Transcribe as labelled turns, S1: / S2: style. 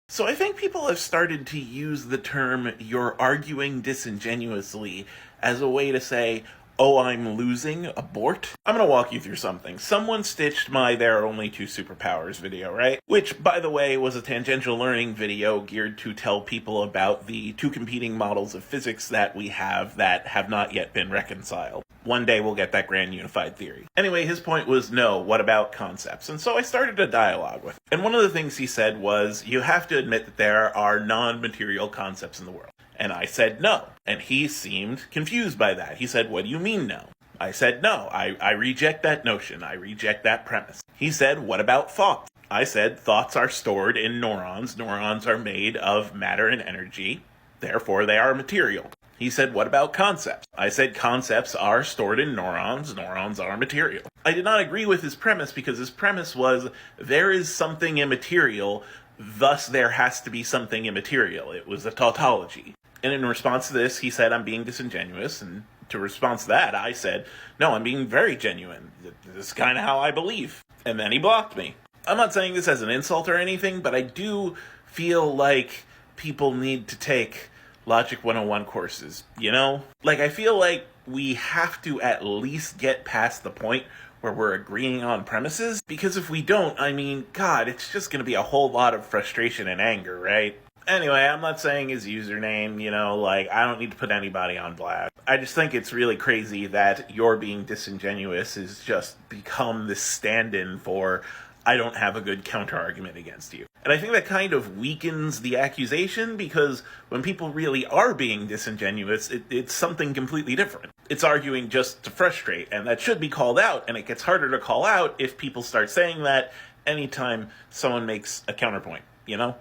S1: So I think people have started to use the term "you're arguing disingenuously" as a way to say, "oh, I'm losing, abort." I'm gonna walk you through something. Someone stitched my "there are only two superpowers" video, right? Which, by the way, was a tangential learning video geared to tell people about the two competing models of physics that we have that have not yet been reconciled. One day we'll get that grand unified theory. Anyway, his point was, no, what about concepts? And so I started a dialogue with him. And one of the things he said was, you have to admit that there are non-material concepts in the world. And I said no. And he seemed confused by that. He said, what do you mean no? I said no. I reject that notion. I reject that premise. He said, what about thoughts? I said, thoughts are stored in neurons. Neurons are made of matter and energy. Therefore, they are material. He said, what about concepts? I said, concepts are stored in neurons. Neurons are material. I did not agree with his premise because his premise was, there is something immaterial, thus there has to be something immaterial. It was a tautology. And in response to this, he said, I'm being disingenuous. And to respond to that, I said, no, I'm being very genuine. This is kind of how I believe. And then he blocked me. I'm not saying this as an insult or anything, but I do feel like people need to take Logic 101 courses, you know? Like, I feel like we have to at least get past the point where we're agreeing on premises, because if we don't, I mean, God, it's just going to be a whole lot of frustration and anger, right? Anyway, I'm not saying his username, you know, like, I don't need to put anybody on blast. I just think it's really crazy that you're being disingenuous has just become this stand-in for, I don't have a good counter-argument against you. And I think that kind of weakens the accusation, because when people really are being disingenuous, it's something completely different. It's arguing just to frustrate, and that should be called out, and it gets harder to call out if people start saying that anytime someone makes a counterpoint, you know?